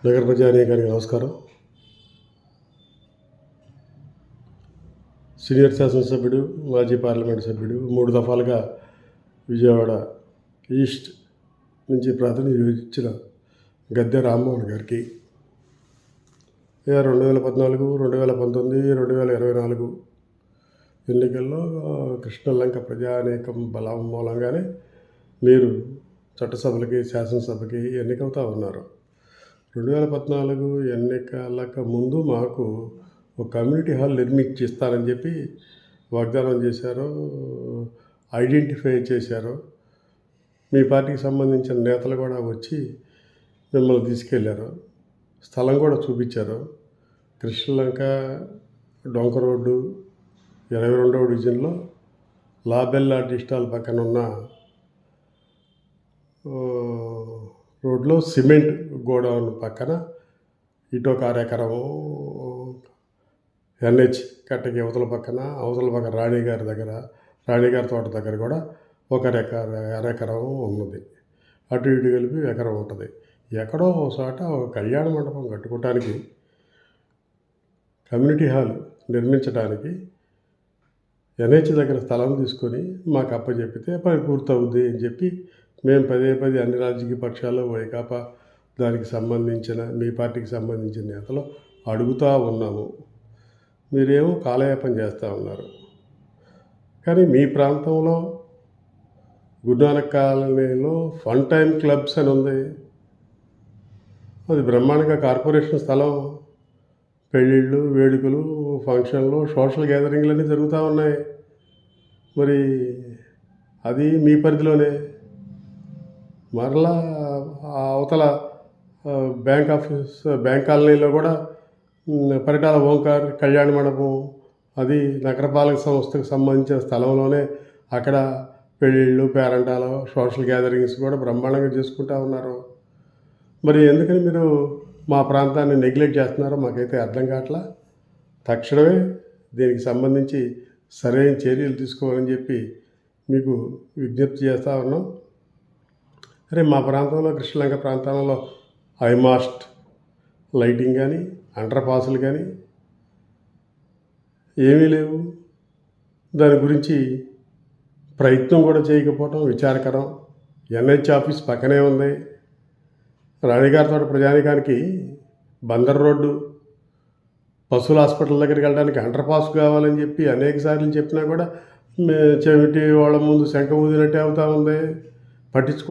నగర ప్రజానీకానికి నమస్కారం. సీనియర్ శాసనసభ్యుడు, మాజీ పార్లమెంట్ సభ్యుడు, 3 దఫాలుగా విజయవాడ ఈస్ట్ నుంచి ప్రాతినిధ్యం ఇచ్చిన గద్దె రామ్మోహన్ గారికి 2014, 2019, 2024 ఎన్నికల్లో కృష్ణలంక ప్రజానీకం బలం మూలంగానే మీరు చట్టసభలకి, శాసనసభకి ఎన్నికవుతూ ఉన్నారు. 2014 ఎన్నికలకు ముందు మాకు ఒక కమ్యూనిటీ హాల్ నిర్మించి ఇస్తారని చెప్పి వాగ్దానం చేశారు, ఐడెంటిఫై చేశారు. మీ పార్టీకి సంబంధించిన నేతలు కూడా వచ్చి మిమ్మల్ని తీసుకెళ్లారు, స్థలం కూడా చూపించారు. కృష్ణలంక డొంక రోడ్డు 22వ డివిజన్లో లాబెల్లా టీ స్టాల్ పక్కన ఉన్న రోడ్లో సిమెంట్ గోడౌన్ పక్కన ఇటో 1 ఎకరం, ఎన్హెచ్ కట్టకి అవతల పక్కన రాణిగారి తోట దగ్గర కూడా 1 ఎకరం ఉన్నది. అటు ఇటు కలిపి ఎకరం ఉంటుంది. ఎక్కడో చోట ఒక కళ్యాణ మండపం కట్టుకోవటానికి, కమ్యూనిటీ హాల్ నిర్మించడానికి ఎన్హెచ్ దగ్గర స్థలం తీసుకొని మాకు అప్పచెప్పితే పని పూర్తవుద్ది అని చెప్పి మేము పదే అన్ని రాజకీయ పక్షాలు, వైకాపా దానికి సంబంధించిన, మీ పార్టీకి సంబంధించిన నేతలు అడుగుతూ ఉన్నాము. మీరేమో కాలయాపన చేస్తూ ఉన్నారు. కానీ మీ ప్రాంతంలో గురునానక్ కాలనీలో ఫన్ టైమ్ క్లబ్స్ అని ఉంది. అది బ్రహ్మాండంగా కార్పొరేషన్ స్థలం. పెళ్ళిళ్ళు, వేడుకలు, ఫంక్షన్లు, సోషల్ గ్యాదరింగ్లు అన్నీ జరుగుతూ ఉన్నాయి. మరి అది మీ పరిధిలోనే. మరలా అవతల బ్యాంక్ కాలనీలో కూడా పరిటాల ఓంకార్ కళ్యాణ మండపం, అది నగరపాలక సంస్థకు సంబంధించిన స్థలంలోనే. అక్కడ పెళ్ళిళ్ళు, పేరంటాలు, సోషల్ గ్యాదరింగ్స్ కూడా బ్రహ్మాండంగా చేసుకుంటూ ఉన్నారు. మరి ఎందుకని మీరు మా ప్రాంతాన్ని నెగ్లెక్ట్ చేస్తున్నారో మాకైతే అర్థం కావట్లా. తక్షణమే దీనికి సంబంధించి సరైన చర్యలు తీసుకోవాలని చెప్పి మీకు విజ్ఞప్తి చేస్తూ ఉన్నాం. అరే, మా ప్రాంతంలో, కృష్ణలంక ప్రాంతంలో ఐమాస్ట్ లైటింగ్ కానీ, అండర్ పాసులు కానీ ఏమీ లేవు. దాని గురించి ప్రయత్నం కూడా చేయకపోవటం విచారకరం. ఎన్హెచ్ ఆఫీస్ పక్కనే ఉంది. రాణిగారి తోట ప్రజానీకానికి బందర్ రోడ్డు, పశువుల హాస్పిటల్ దగ్గరికి వెళ్ళడానికి అండర్ పాస్ కావాలని చెప్పి అనేక సార్లు చెప్పినా కూడా చెవిటి వాళ్ళ ముందు శంఖ ఊదినట్టే అవుతూ ఉంది. పట్టించుకో